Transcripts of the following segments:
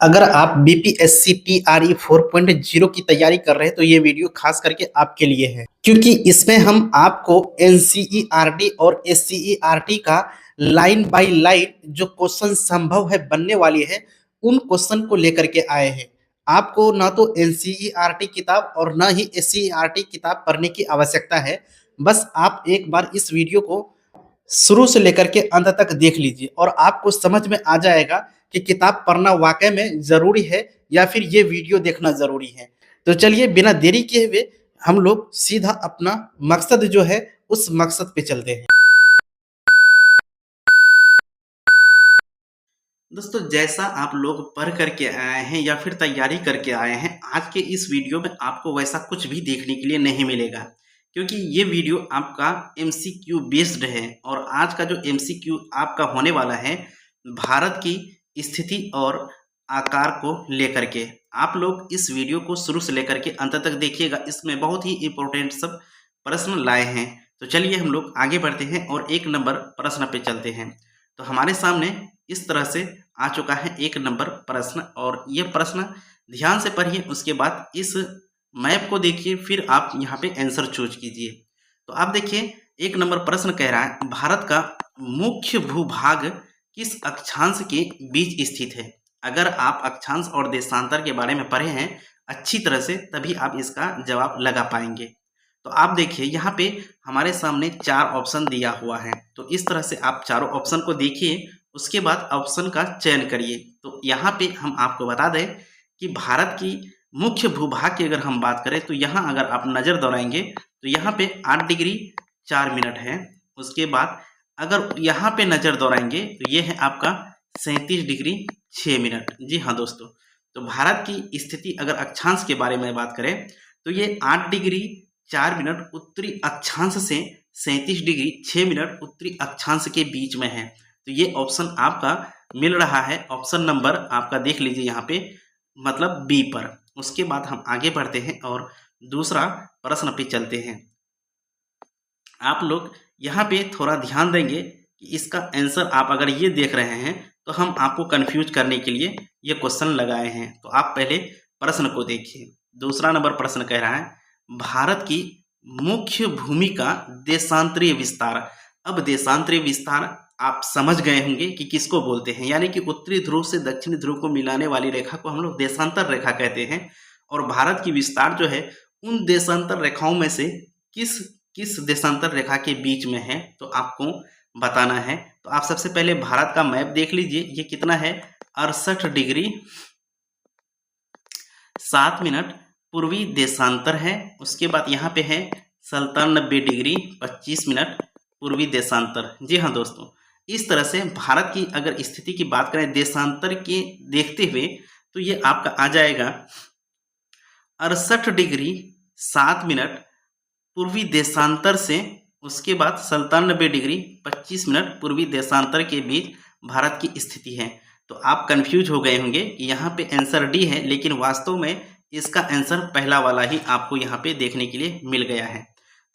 अगर आप BPSC TRE 4.0 की तैयारी कर रहे हैं तो ये वीडियो खास करके आपके लिए है, क्योंकि इसमें हम आपको एनसीईआरटी और एससीईआरटी का लाइन बाय लाइन जो क्वेश्चन संभव है बनने वाली है उन क्वेश्चन को लेकर के आए हैं। आपको ना तो एनसीईआरटी किताब और ना ही एससीईआरटी किताब पढ़ने की आवश्यकता है। बस आप एक बार इस वीडियो को शुरू से लेकर के अंत तक देख लीजिए और आपको समझ में आ जाएगा कि किताब पढ़ना वाकई में ज़रूरी है या फिर ये वीडियो देखना ज़रूरी है। तो चलिए बिना देरी किए हुए हम लोग सीधा अपना मकसद जो है उस मकसद पे चलते हैं। दोस्तों, जैसा आप लोग पढ़ करके आए हैं या फिर तैयारी करके आए हैं, आज के इस वीडियो में आपको वैसा कुछ भी देखने के लिए नहीं मिलेगा, क्योंकि ये वीडियो आपका एमसीक्यू बेस्ड है। और आज का जो एमसीक्यू आपका होने वाला है भारत की स्थिति और आकार को लेकर के। आप लोग इस वीडियो को शुरू से लेकर के अंत तक देखिएगा, इसमें बहुत ही इंपॉर्टेंट सब प्रश्न लाए हैं। तो चलिए हम लोग आगे बढ़ते हैं और एक नंबर प्रश्न पे चलते हैं। तो हमारे सामने इस तरह से आ चुका है एक नंबर प्रश्न, और ये प्रश्न ध्यान से पढ़िए, उसके बाद इस मैप को देखिए, फिर आप यहाँ पे आंसर चूज कीजिए। तो आप देखिए एक नंबर प्रश्न कह रहा है भारत का मुख्य भूभाग किस अक्षांश के बीच स्थित है। अगर आप अक्षांश और देशांतर के बारे में पढ़े हैं अच्छी तरह से तभी आप इसका जवाब लगा पाएंगे। तो आप देखिए यहाँ पे हमारे सामने चार ऑप्शन दिया हुआ है, तो इस तरह से आप चारों ऑप्शन को देखिए, उसके बाद ऑप्शन का चयन करिए। तो यहाँ पे हम आपको बता दें कि भारत की मुख्य भूभाग की अगर हम बात करें तो यहाँ अगर आप नज़र दौड़ाएंगे तो यहाँ पे 8 डिग्री 4 मिनट है। उसके बाद अगर यहाँ पे नज़र दौड़ाएंगे तो ये है आपका 37 डिग्री 6 मिनट। जी हाँ दोस्तों, तो भारत की स्थिति अगर अक्षांश के बारे में बात करें तो ये 8 डिग्री 4 मिनट उत्तरी अक्षांश से 37 डिग्री 6 मिनट उत्तरी अक्षांश के बीच में है। तो ये ऑप्शन आपका मिल रहा है, ऑप्शन नंबर आपका देख लीजिए यहाँ पे, मतलब बी पर। उसके बाद हम आगे बढ़ते हैं और दूसरा प्रश्न पे चलते हैं। आप लोग यहाँ पे थोड़ा ध्यान देंगे कि इसका आंसर आप अगर ये देख रहे हैं तो हम आपको कंफ्यूज करने के लिए ये क्वेश्चन लगाए हैं। तो आप पहले प्रश्न को देखिए। दूसरा नंबर प्रश्न कह रहा है भारत की मुख्य भूमि का देशांतरीय विस्तार। अब देशांतरीय विस्तार आप समझ गए होंगे कि किसको बोलते हैं, यानी कि उत्तरी ध्रुव से दक्षिणी ध्रुव को मिलाने वाली रेखा को हम लोग देशांतर रेखा कहते हैं। और भारत की विस्तार जो है उन देशांतर रेखाओं में से किस किस देशांतर रेखा के बीच में है, तो आपको बताना है। तो आप सबसे पहले भारत का मैप देख लीजिए, ये कितना है 68 डिग्री 7 मिनट पूर्वी देशांतर है। उसके बाद यहाँ पे है 97 डिग्री 25 मिनट पूर्वी देशांतर। जी हाँ दोस्तों, इस तरह से भारत की अगर स्थिति की बात करें देशांतर के देखते हुए तो ये आपका आ जाएगा 68 डिग्री 7 मिनट पूर्वी देशांतर से, उसके बाद 97 डिग्री 25 मिनट पूर्वी देशांतर के बीच भारत की स्थिति है। तो आप कंफ्यूज हो गए होंगे कि यहाँ पे आंसर डी है, लेकिन वास्तव में इसका आंसर पहला वाला ही आपको यहाँ पे देखने के लिए मिल गया है।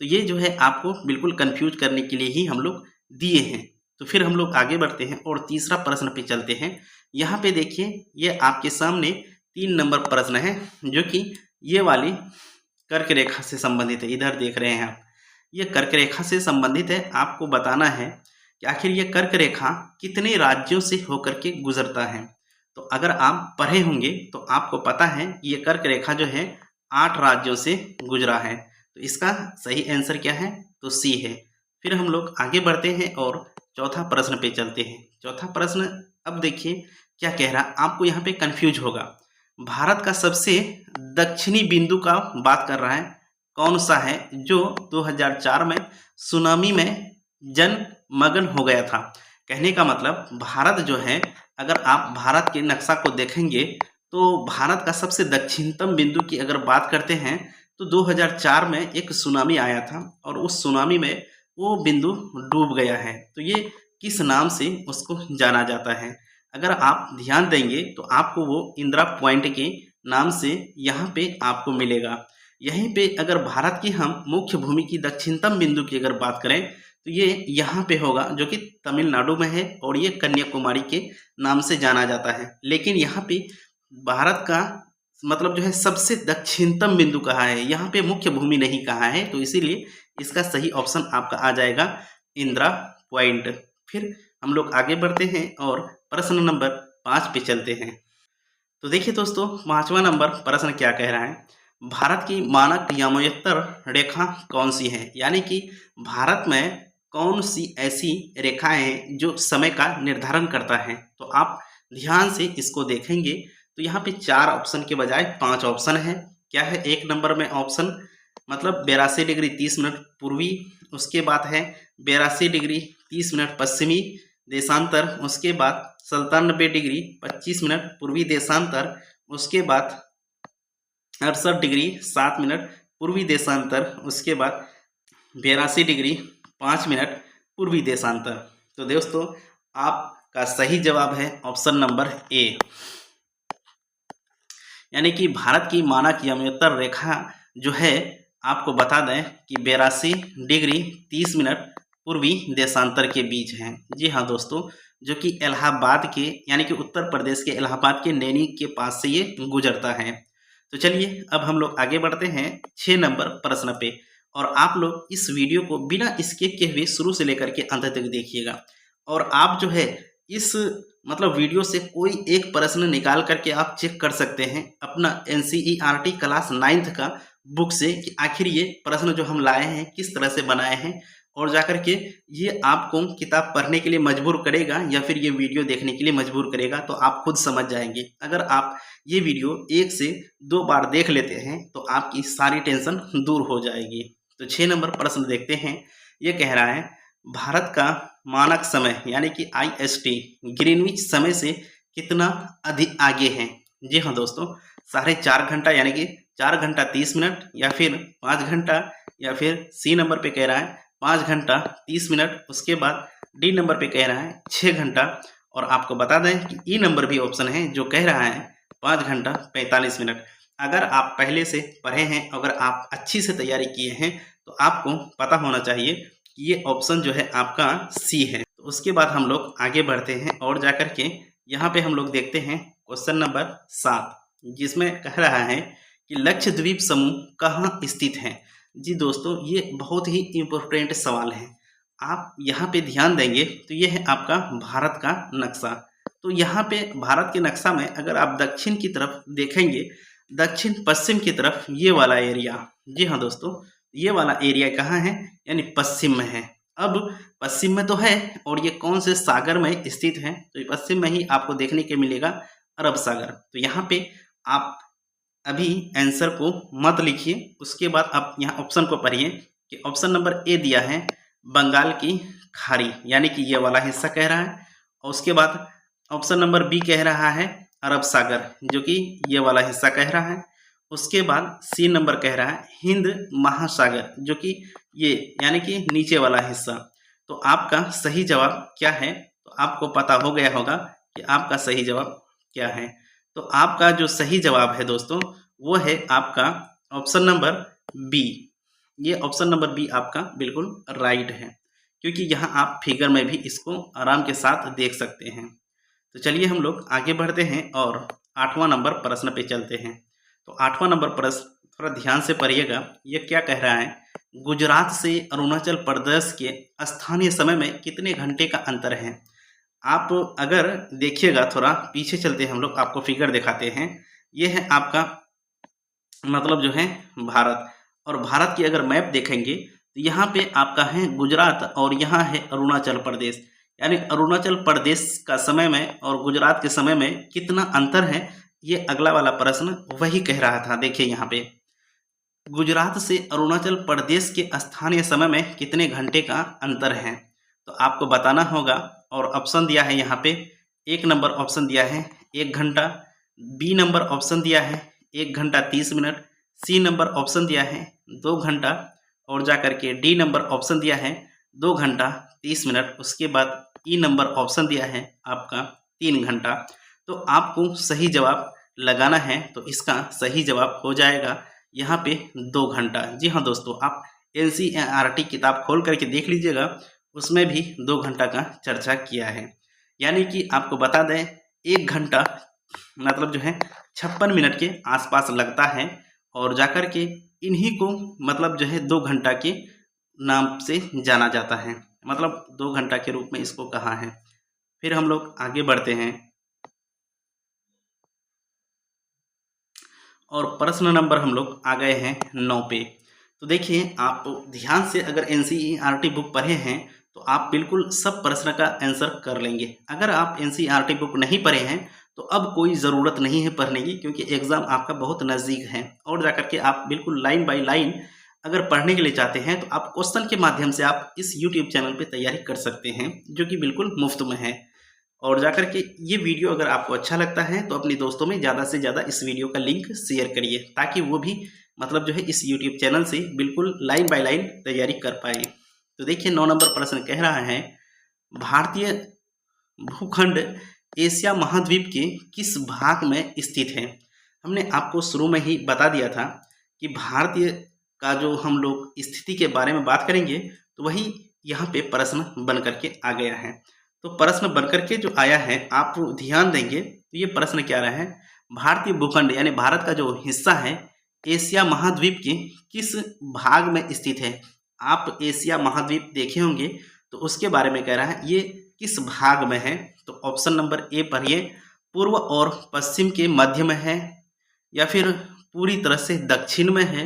तो ये जो है आपको बिल्कुल कंफ्यूज करने के लिए ही हम लोग दिए हैं। तो फिर हम लोग आगे बढ़ते हैं और तीसरा प्रश्न पे चलते हैं। यहाँ पे देखिए ये आपके सामने 3 नंबर प्रश्न है, जो कि ये वाली कर्क रेखा से संबंधित है। इधर देख रहे हैं आप, ये कर्क रेखा से संबंधित है। आपको बताना है कि आखिर ये कर्क रेखा कितने राज्यों से होकर के गुजरता है। तो अगर आप पढ़े होंगे तो आपको पता है कि ये कर्क रेखा जो है 8 राज्यों से गुजरा है। तो इसका सही आंसर क्या है, तो सी है। फिर हम लोग आगे बढ़ते हैं और चौथा प्रश्न पे चलते हैं। चौथा प्रश्न अब देखिए क्या कह रहा, आपको यहाँ पे कंफ्यूज होगा। भारत का सबसे दक्षिणी बिंदु का बात कर रहा है, कौन सा है जो 2004 में सुनामी में जलमग्न हो गया था। कहने का मतलब भारत जो है, अगर आप भारत के नक्शा को देखेंगे तो भारत का सबसे दक्षिणतम बिंदु की अगर बात करते हैं तो 2004 में एक सुनामी आया था और उस सुनामी में वो बिंदु डूब गया है। तो ये किस नाम से उसको जाना जाता है। अगर आप ध्यान देंगे तो आपको वो इंदिरा पॉइंट के नाम से यहाँ पे आपको मिलेगा। यहीं पे अगर भारत की हम मुख्य भूमि की दक्षिणतम बिंदु की अगर बात करें तो ये यहाँ पे होगा, जो कि तमिलनाडु में है, और ये कन्याकुमारी के नाम से जाना जाता है। लेकिन यहाँ पे भारत का मतलब जो है सबसे दक्षिणतम बिंदु कहाँ है, यहाँ पे मुख्य भूमि नहीं कहाँ है, तो इसीलिए इसका सही ऑप्शन आपका आ जाएगा इंदिरा पॉइंट। फिर हम लोग आगे बढ़ते हैं और प्रश्न नंबर 5 पे चलते हैं। तो देखिए दोस्तों, 5वां नंबर प्रश्न क्या कह रहा है, भारत की मानक यामोत्तर रेखा कौन सी है, यानी कि भारत में कौन सी ऐसी रेखाएं हैं जो समय का निर्धारण करता है। तो आप ध्यान से इसको देखेंगे तो यहाँ पे 4 ऑप्शन के बजाय 5 ऑप्शन है। क्या है, एक नंबर में ऑप्शन मतलब 82 डिग्री 30 मिनट पूर्वी, उसके बाद है 82 डिग्री 30 मिनट पश्चिमी देशांतर, उसके बाद 97 डिग्री 25 मिनट पूर्वी देशांतर, उसके बाद 68 डिग्री 7 मिनट पूर्वी देशांतर, उसके बाद 82 डिग्री 5 मिनट पूर्वी देशांतर। तो दोस्तों, आपका सही जवाब है ऑप्शन नंबर ए, यानी कि भारत की मानक यामोत्तर रेखा जो है आपको बता दें कि 82 डिग्री 30 मिनट पूर्वी देशांतर के बीच है। जी हाँ दोस्तों, जो कि इलाहाबाद के यानी कि उत्तर प्रदेश के इलाहाबाद के नैनी के पास से ये गुजरता है। तो चलिए अब हम लोग आगे बढ़ते हैं 6 नंबर प्रश्न पे, और आप लोग इस वीडियो को बिना स्किप के हुए शुरू से लेकर के अंत तक देखिएगा। और आप जो है इस मतलब वीडियो से कोई एक प्रश्न निकाल करके आप चेक कर सकते हैं अपना एनसीईआरटी क्लास 9th का बुक से कि आखिर ये प्रश्न जो हम लाए हैं किस तरह से बनाए हैं, और जाकर के ये आपको किताब पढ़ने के लिए मजबूर करेगा या फिर ये वीडियो देखने के लिए मजबूर करेगा, तो आप खुद समझ जाएंगे। अगर आप ये वीडियो 1 से 2 बार देख लेते हैं तो आपकी सारी टेंशन दूर हो जाएगी। तो 6 नंबर प्रश्न देखते हैं। ये कह रहा है, भारत का मानक समय यानी कि IST ग्रीनविच समय से कितना अधिक आगे है। जी हाँ दोस्तों, 4.5 घंटा यानी कि 4 घंटा 30 मिनट, या फिर 5 घंटा, या फिर सी नंबर पे कह रहा है 5 घंटा 30 मिनट, उसके बाद डी नंबर पे कह रहा है 6 घंटा, और आपको बता दें कि ई नंबर भी ऑप्शन है जो कह रहा है 5 घंटा 45 मिनट। अगर आप पहले से पढ़े हैं, अगर आप अच्छी से तैयारी किए हैं, तो आपको पता होना चाहिए कि ये ऑप्शन जो है आपका सी है। तो उसके बाद हम लोग आगे बढ़ते हैं और जाकर के यहाँ पे हम लोग देखते हैं क्वेश्चन नंबर 7, जिसमें कह रहा है कि लक्षद्वीप समूह कहाँ स्थित है। जी दोस्तों, ये बहुत ही इम्पोर्टेंट सवाल है। आप यहाँ पे ध्यान देंगे तो ये है आपका भारत का नक्शा। तो यहाँ पे भारत के नक्शा में अगर आप दक्षिण की तरफ देखेंगे, दक्षिण पश्चिम की तरफ ये वाला एरिया, जी हाँ दोस्तों, ये वाला एरिया कहाँ है, यानी पश्चिम में है। अब पश्चिम में तो है, और ये कौन से सागर में स्थित है, तो ये पश्चिम में ही आपको देखने के मिलेगा अरब सागर। तो यहाँ पे आप अभी आंसर को मत लिखिए, उसके बाद आप यहाँ ऑप्शन को पढ़िए कि ऑप्शन नंबर ए दिया है बंगाल की खाड़ी, यानी कि ये वाला हिस्सा कह रहा है, और उसके बाद ऑप्शन नंबर बी कह रहा है अरब सागर, जो कि ये वाला हिस्सा कह रहा है। उसके बाद सी नंबर कह रहा है हिंद महासागर, जो कि ये यानी कि नीचे वाला हिस्सा। तो आपका सही जवाब क्या है, तो आपको पता हो गया होगा कि आपका सही जवाब क्या है। तो आपका जो सही जवाब है दोस्तों, वो है आपका ऑप्शन नंबर बी। ये ऑप्शन नंबर बी आपका बिल्कुल राइट है, क्योंकि यहाँ आप फिगर में भी इसको आराम के साथ देख सकते हैं। तो चलिए हम लोग आगे बढ़ते हैं और 8वां नंबर प्रश्न पे चलते हैं। तो 8वां नंबर प्रश्न थोड़ा ध्यान से पढ़िएगा। ये क्या कह रहा है, गुजरात से अरुणाचल प्रदेश के स्थानीय समय में कितने घंटे का अंतर है। आप अगर देखिएगा, थोड़ा पीछे चलते हैं हम लोग, आपको फिगर दिखाते हैं। ये है आपका मतलब जो है भारत, और भारत की अगर मैप देखेंगे तो यहाँ पे आपका है गुजरात और यहाँ है अरुणाचल प्रदेश, यानी अरुणाचल प्रदेश का समय में और गुजरात के समय में कितना अंतर है, ये अगला वाला प्रश्न वही कह रहा था। देखिए यहाँ पे गुजरात से अरुणाचल प्रदेश के स्थानीय समय में कितने घंटे का अंतर है, तो आपको बताना होगा। और ऑप्शन दिया है यहाँ पे, एक नंबर ऑप्शन दिया है 1 घंटा, बी नंबर ऑप्शन दिया है 1 घंटा 30 मिनट, सी नंबर ऑप्शन दिया है 2 घंटा, और जाकर के डी नंबर ऑप्शन दिया है 2 घंटा 30 मिनट, उसके बाद ई नंबर ऑप्शन दिया है आपका 3 घंटा। तो आपको सही जवाब लगाना है, तो इसका सही जवाब हो जाएगा यहाँ पे 2 घंटा। जी हाँ दोस्तों, आप एनसीईआरटी किताब खोल करके देख लीजिएगा, उसमें भी 2 घंटा का चर्चा किया है। यानी कि आपको बता दें 1 घंटा मतलब जो है 56 मिनट के आसपास लगता है और जाकर के इन्हीं को मतलब जो है 2 घंटा के नाम से जाना जाता है, मतलब 2 घंटा के रूप में इसको कहा है। फिर हम लोग आगे बढ़ते हैं और प्रश्न नंबर हम लोग आ गए हैं 9 पे। तो देखिए आप ध्यान से अगर एनसीईआरटी बुक पढ़े हैं तो आप बिल्कुल सब प्रश्न का आंसर कर लेंगे। अगर आप एनसीईआरटी बुक नहीं पढ़े हैं तो अब कोई ज़रूरत नहीं है पढ़ने की, क्योंकि एग्ज़ाम आपका बहुत नज़दीक है और जाकर के आप बिल्कुल लाइन बाय लाइन अगर पढ़ने के लिए चाहते हैं तो आप क्वेश्चन के माध्यम से आप इस यूट्यूब चैनल पे तैयारी कर सकते हैं, जो कि बिल्कुल मुफ्त में है। और जाकर के ये वीडियो अगर आपको अच्छा लगता है तो अपने दोस्तों में ज़्यादा से ज़्यादा इस वीडियो का लिंक शेयर करिए, ताकि वो भी मतलब जो है इस यूट्यूब चैनल से बिल्कुल लाइन बाय लाइन तैयारी कर पाए। तो देखिए 9 नंबर प्रश्न कह रहा है, भारतीय भूखंड एशिया महाद्वीप के किस भाग में स्थित है? हमने आपको शुरू में ही बता दिया था कि भारतीय का जो हम लोग स्थिति के बारे में बात करेंगे तो वही यहाँ पे प्रश्न बन करके आ गया है। तो प्रश्न बनकर के जो आया है आप ध्यान देंगे तो ये प्रश्न क्या रहा है, भारतीय भूखंड यानी भारत का जो हिस्सा है एशिया महाद्वीप के किस भाग में स्थित है? आप एशिया महाद्वीप देखे होंगे तो उसके बारे में कह रहा है ये किस भाग में है। तो ऑप्शन नंबर ए पढ़िए, पूर्व और पश्चिम के मध्य में है, या फिर पूरी तरह से दक्षिण में है,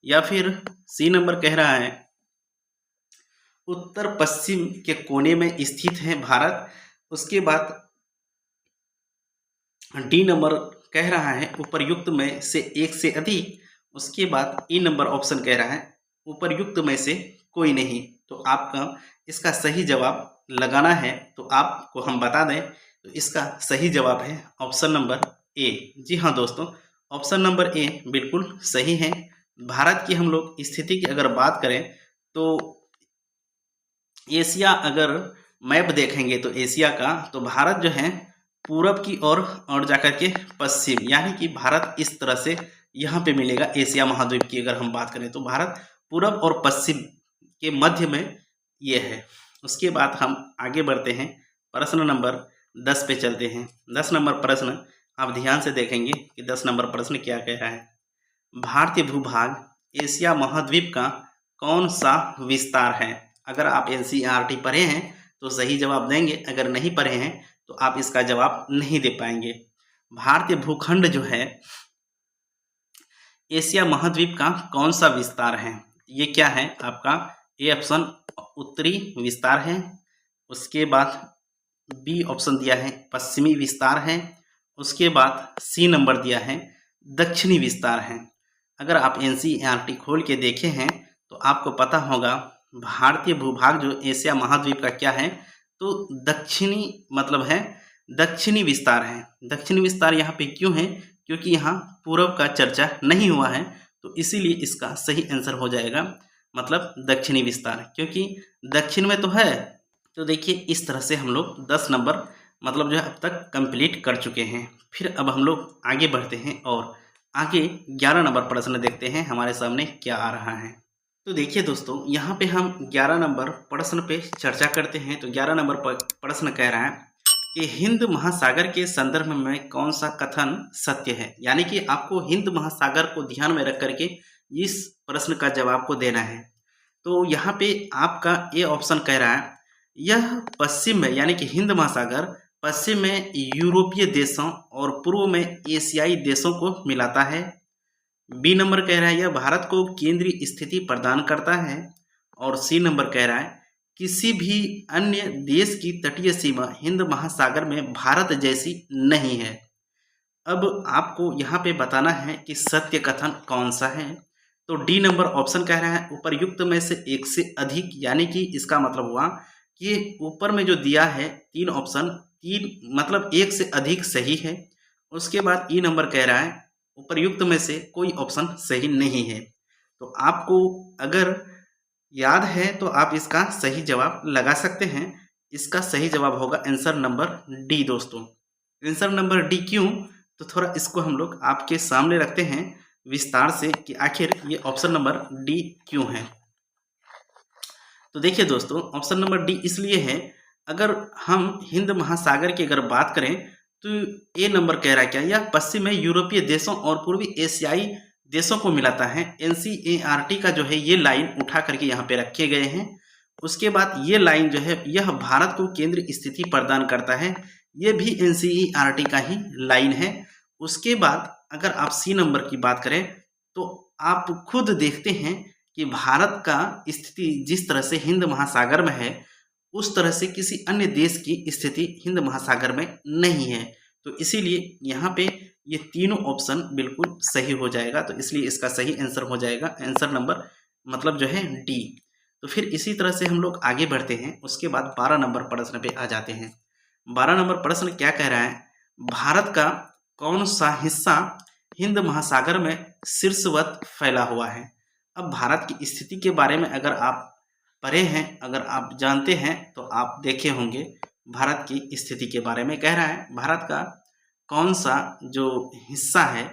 या फिर सी नंबर कह रहा है उत्तर पश्चिम के कोने में स्थित है भारत। उसके बाद डी नंबर कह रहा है उपर्युक्त में से एक से अधिक। उसके बाद ई नंबर ऑप्शन कह रहा है उपर्युक्त में से कोई नहीं। तो आपका इसका सही जवाब लगाना है तो आपको हम बता दें तो इसका सही जवाब है ऑप्शन नंबर ए। जी हाँ दोस्तों, ऑप्शन नंबर ए बिल्कुल सही है। भारत की हम लोग स्थिति की अगर बात करें तो एशिया अगर मैप देखेंगे तो एशिया का तो भारत जो है पूरब की ओर और जाकर के पश्चिम, यानी कि भारत इस तरह से यहाँ पे मिलेगा। एशिया महाद्वीप की अगर हम बात करें तो भारत पूरब और पश्चिम के मध्य में ये है। उसके बाद हम आगे बढ़ते हैं, प्रश्न नंबर 10 पे चलते हैं। 10 नंबर प्रश्न आप ध्यान से देखेंगे कि 10 नंबर प्रश्न क्या कह रहा है, भारतीय भूभाग एशिया महाद्वीप का कौन सा विस्तार है? अगर आप एनसीईआरटी पढ़े हैं तो सही जवाब देंगे, अगर नहीं पढ़े हैं तो आप इसका जवाब नहीं दे पाएंगे। भारतीय भूखंड जो है एशिया महाद्वीप का कौन सा विस्तार है? ये क्या है आपका? ए ऑप्शन उत्तरी विस्तार है, उसके बाद बी ऑप्शन दिया है पश्चिमी विस्तार है, उसके बाद सी नंबर दिया है दक्षिणी विस्तार है। अगर आप एनसीईआरटी खोल के देखे हैं तो आपको पता होगा भारतीय भूभाग जो एशिया महाद्वीप का क्या है, तो दक्षिणी मतलब है दक्षिणी विस्तार है। दक्षिणी विस्तार यहाँ पे क्यों है? क्योंकि यहाँ पूर्व का चर्चा नहीं हुआ है, तो इसीलिए इसका सही आंसर हो जाएगा मतलब दक्षिणी विस्तार, क्योंकि दक्षिण में तो है। तो देखिए इस तरह से हम लोग 10 नंबर मतलब जो है अब तक कंप्लीट कर चुके हैं। फिर अब हम लोग आगे बढ़ते हैं और आगे 11 नंबर प्रश्न देखते हैं हमारे सामने क्या आ रहा है। तो देखिए दोस्तों, यहाँ पे हम 11 नंबर प्रश्न पे चर्चा करते हैं। तो 11 नंबर प्रश्न कह रहा है कि हिंद महासागर के संदर्भ में कौन सा कथन सत्य है? यानी कि आपको हिंद महासागर को ध्यान में रख करके इस प्रश्न का जवाब को देना है। तो यहाँ पे आपका ए ऑप्शन कह रहा है यह पश्चिम में यानी कि हिंद महासागर पश्चिम में यूरोपीय देशों और पूर्व में एशियाई देशों को मिलाता है। बी नंबर कह रहा है यह भारत को केंद्रीय स्थिति प्रदान करता है। और सी नंबर कह रहा है किसी भी अन्य देश की तटीय सीमा हिंद महासागर में भारत जैसी नहीं है। अब आपको यहाँ पे बताना है कि सत्य कथन कौन सा है। तो डी नंबर ऑप्शन कह रहा है उपर्युक्त में से एक से अधिक, यानी कि इसका मतलब हुआ कि ऊपर में जो दिया है 3 ऑप्शन, 3 मतलब एक से अधिक सही है। उसके बाद ई नंबर कह रहा है उपर्युक्त में से कोई ऑप्शन सही नहीं है। तो आपको अगर याद है तो आप इसका सही जवाब लगा सकते हैं। इसका सही जवाब होगा आंसर नंबर डी दोस्तों। आंसर नंबर डी क्यों? तो थोड़ा इसको हम लोग आपके सामने रखते हैं विस्तार से कि आखिर ये ऑप्शन नंबर डी क्यों है। तो देखिए दोस्तों, ऑप्शन नंबर डी इसलिए है, अगर हम हिंद महासागर की अगर बात करें तो ए नंबर कह रहा है क्या, यह पश्चिम में यूरोपीय देशों और पूर्वी एशियाई देशों को मिलाता है। एनसीईआरटी का जो है ये लाइन उठा करके यहाँ पे रखे गए हैं। उसके बाद ये लाइन जो है यह भारत को केंद्रीय स्थिति प्रदान करता है, ये भी एनसीईआरटी का ही लाइन है। उसके बाद अगर आप सी नंबर की बात करें तो आप खुद देखते हैं कि भारत का स्थिति जिस तरह से हिंद महासागर में है उस तरह से किसी अन्य देश की स्थिति हिंद महासागर में नहीं है। तो इसीलिए यहाँ पे ये तीनों ऑप्शन बिल्कुल सही हो जाएगा। तो इसलिए इसका सही आंसर हो जाएगा आंसर नंबर मतलब जो है डी। तो फिर इसी तरह से हम लोग आगे बढ़ते हैं। उसके बाद 12 नंबर प्रश्न पे आ जाते हैं। 12 नंबर प्रश्न क्या कह रहा है, भारत का कौन सा हिस्सा हिंद महासागर में शीर्षवत फैला हुआ है। अब भारत की स्थिति के बारे में अगर आप पढ़े हैं, अगर आप जानते हैं तो आप देखे होंगे भारत की स्थिति के बारे में। कह रहा है भारत का कौन सा जो हिस्सा है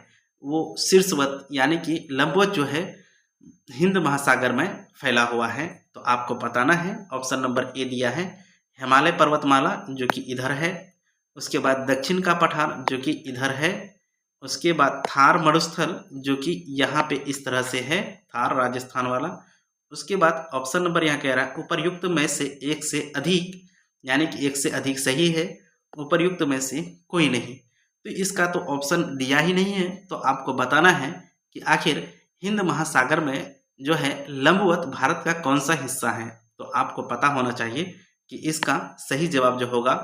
वो शीर्षवत यानी कि लंबवत जो है हिंद महासागर में फैला हुआ है। तो आपको बताना है। ऑप्शन नंबर ए दिया है हिमालय पर्वतमाला जो कि इधर है। उसके बाद दक्षिण का पठार जो कि इधर है। उसके बाद थार मरुस्थल जो कि यहाँ पे इस तरह से है, थार राजस्थान वाला। उसके बाद ऑप्शन नंबर यहाँ कह रहा है उपर्युक्त में से एक से अधिक, यानी कि एक से अधिक सही है, उपर्युक्त में से कोई नहीं। तो इसका तो ऑप्शन दिया ही नहीं है। तो आपको बताना है कि आखिर हिंद महासागर में जो है लंबवत भारत का कौन सा हिस्सा है। तो आपको पता होना चाहिए कि इसका सही जवाब जो होगा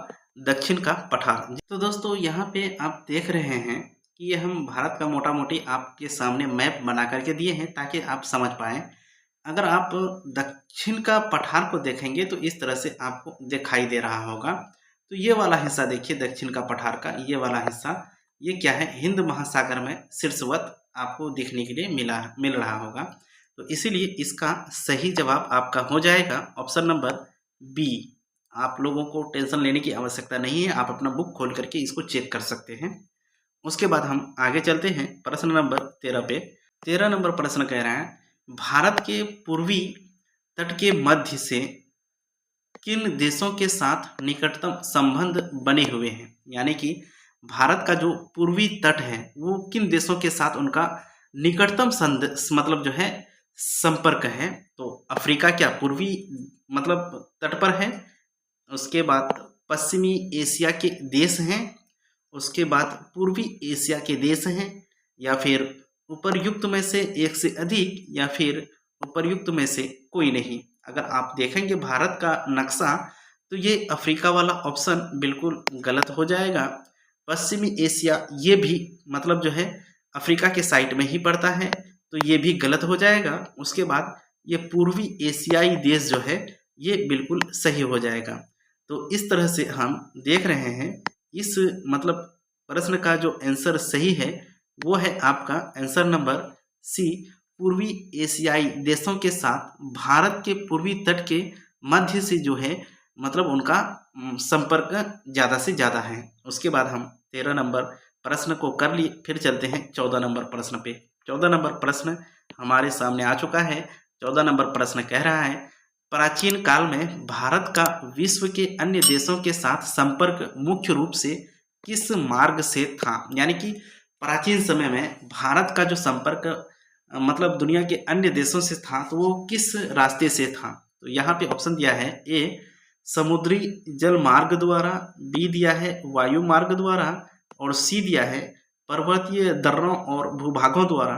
दक्षिण का पठार। तो दोस्तों यहाँ पे आप देख रहे हैं कि ये हम भारत का मोटा मोटी आपके सामने मैप बना करके दिए हैं ताकि आप समझ पाएँ। अगर आप दक्षिण का पठार को देखेंगे तो इस तरह से आपको दिखाई दे रहा होगा। तो ये वाला हिस्सा देखिए दक्षिण का पठार का ये वाला हिस्सा, ये क्या है हिंद महासागर में शीर्षवत आपको देखने के लिए मिल रहा होगा। तो इसीलिए इसका सही जवाब आपका हो जाएगा ऑप्शन नंबर बी। आप लोगों को टेंशन लेने की आवश्यकता नहीं है, आप अपना बुक खोल करके इसको चेक कर सकते हैं। उसके बाद हम आगे चलते हैं प्रश्न नंबर 13 पे। 13 नंबर प्रश्न कह रहा है भारत के पूर्वी तट के मध्य से किन देशों के साथ निकटतम संबंध बने हुए हैं। यानी कि भारत का जो पूर्वी तट है वो किन देशों के साथ उनका निकटतम मतलब जो है संपर्क है। तो अफ्रीका क्या पूर्वी मतलब तट पर है। उसके बाद पश्चिमी एशिया के देश हैं। उसके बाद पूर्वी एशिया के देश हैं, या फिर उपर्युक्त में से एक से अधिक, या फिर उपर्युक्त में से कोई नहीं। अगर आप देखेंगे भारत का नक्शा तो ये अफ्रीका वाला ऑप्शन बिल्कुल गलत हो जाएगा। पश्चिमी एशिया ये भी मतलब जो है अफ्रीका के साइड में ही पड़ता है, तो ये भी गलत हो जाएगा। उसके बाद ये पूर्वी एशियाई देश जो है ये बिल्कुल सही हो जाएगा। तो इस तरह से हम देख रहे हैं इस मतलब प्रश्न का जो आंसर सही है वो है आपका आंसर नंबर सी। पूर्वी एशियाई देशों के साथ भारत के पूर्वी तट के मध्य से जो है मतलब उनका संपर्क ज़्यादा से ज़्यादा है। उसके बाद हम 13 नंबर प्रश्न को कर लिए, फिर चलते हैं 14 नंबर प्रश्न पे। 14 नंबर प्रश्न हमारे सामने आ चुका है। 14 नंबर प्रश्न कह रहा है प्राचीन काल में भारत का विश्व के अन्य देशों के साथ संपर्क मुख्य रूप से किस मार्ग से था। यानी कि प्राचीन समय में भारत का जो संपर्क मतलब दुनिया के अन्य देशों से था तो वो किस रास्ते से था। तो यहाँ पे ऑप्शन दिया है ए समुद्री जल मार्ग द्वारा, बी दिया है वायु मार्ग द्वारा, और सी दिया है पर्वतीय दर्रों और भूभागों द्वारा,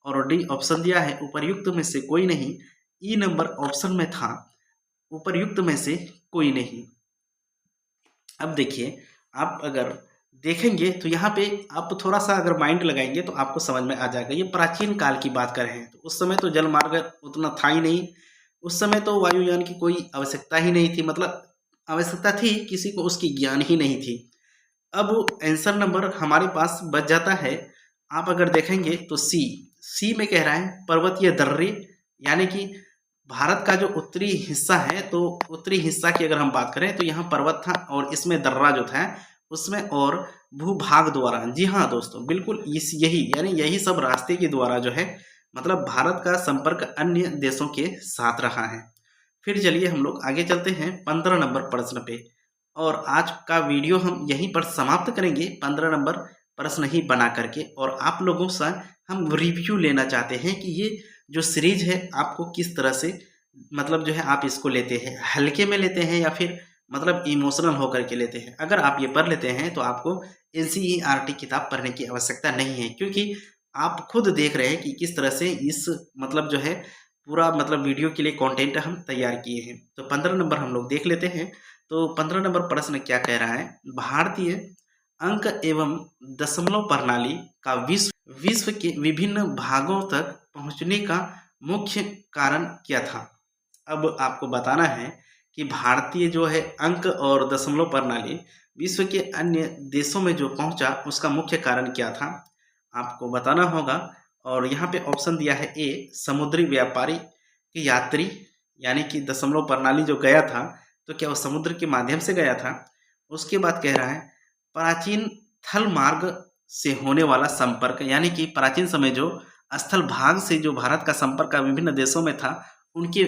और डी ऑप्शन दिया है उपर्युक्त में से कोई नहीं। ई नंबर ऑप्शन में था उपर्युक्त में से कोई नहीं। अब देखिए आप अगर देखेंगे तो यहाँ पे आप थोड़ा सा अगर माइंड लगाएंगे तो आपको समझ में आ जाएगा। ये प्राचीन काल की बात कर रहे हैं तो उस समय तो जल मार्ग उतना था ही नहीं। उस समय तो वायुयान की कोई आवश्यकता ही नहीं थी, मतलब आवश्यकता थी किसी को उसकी ज्ञान ही नहीं थी। अब आंसर नंबर हमारे पास बच जाता है, आप अगर देखेंगे तो सी में कह रहा है पर्वतीय दर्रे। यानी कि भारत का जो उत्तरी हिस्सा है तो उत्तरी हिस्सा की अगर हम बात करें तो यहाँ पर्वत था और इसमें दर्रा जो था उसमें, और भूभाग द्वारा। जी हाँ दोस्तों बिल्कुल यही यानी यही सब रास्ते के द्वारा जो है मतलब भारत का संपर्क अन्य देशों के साथ रहा है। फिर चलिए हम लोग आगे चलते हैं 15 नंबर प्रश्न पे। और आज का वीडियो हम यहीं पर समाप्त करेंगे 15 नंबर प्रश्न ही बना करके। और आप लोगों से हम रिव्यू लेना चाहते हैं कि ये जो सीरीज है आपको किस तरह से मतलब जो है आप इसको लेते हैं, हल्के में लेते हैं या फिर मतलब इमोशनल होकर के लेते हैं। अगर आप ये पढ़ लेते हैं तो आपको एनसीईआरटी किताब पढ़ने की आवश्यकता नहीं है, क्योंकि आप खुद देख रहे हैं कि किस तरह से इस मतलब जो है पूरा मतलब वीडियो के लिए कंटेंट हम तैयार किए हैं। तो 15 नंबर हम लोग देख लेते हैं। तो 15 नंबर प्रश्न क्या कह रहा है, भारतीय अंक एवं दशमलव प्रणाली का विश्व के विभिन्न भागों तक पहुंचने का मुख्य कारण क्या था। अब आपको बताना है कि भारतीय जो है अंक और दशमलव प्रणाली विश्व के अन्य देशों में जो पहुंचा उसका मुख्य कारण क्या था, आपको बताना होगा। और यहाँ पे ऑप्शन दिया है ए, समुद्री व्यापारी की यात्री, यानी कि दशमलव प्रणाली जो गया था तो क्या वो समुद्र के माध्यम से गया था। उसके बाद कह रहा है प्राचीन थल मार्ग से होने वाला संपर्क, यानी कि प्राचीन समय जो स्थल भाग से जो भारत का संपर्क विभिन्न देशों में था उनके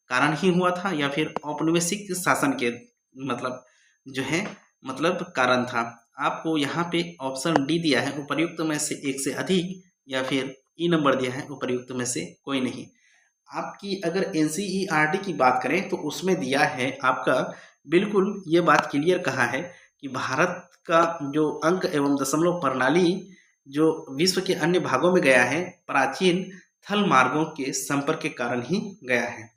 कारण ही हुआ था, या फिर औपनिवेशिक शासन के मतलब जो है मतलब कारण था। आपको यहाँ पे ऑप्शन डी दिया है उपर्युक्त में से एक से अधिक, या फिर ई नंबर दिया है उपर्युक्त में से कोई नहीं। आपकी अगर एनसीईआरटी की बात करें तो उसमें दिया है आपका बिल्कुल ये बात क्लियर कहा है कि भारत का जो अंक एवं दशमलव प्रणाली जो विश्व के अन्य भागों में गया है प्राचीन थल मार्गों के संपर्क के कारण ही गया है।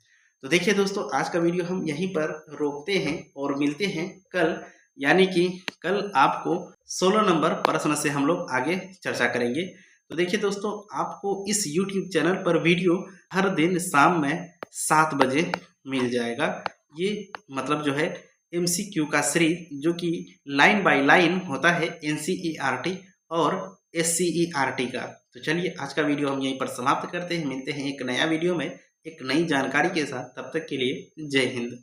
तो देखिए दोस्तों, आज का वीडियो हम यहीं पर रोकते हैं और मिलते हैं कल, यानी कि कल आपको 16 नंबर प्रश्न से हम लोग आगे चर्चा करेंगे। तो देखिए दोस्तों, आपको इस YouTube चैनल पर वीडियो हर दिन शाम में 7 बजे मिल जाएगा। ये मतलब जो है MCQ का सीरीज जो कि लाइन बाय लाइन होता है NCERT और SCERT का। तो चलिए आज का वीडियो हम यहीं पर समाप्त करते हैं, मिलते हैं एक नया वीडियो में एक नई जानकारी के साथ। तब तक के लिए जय हिंद।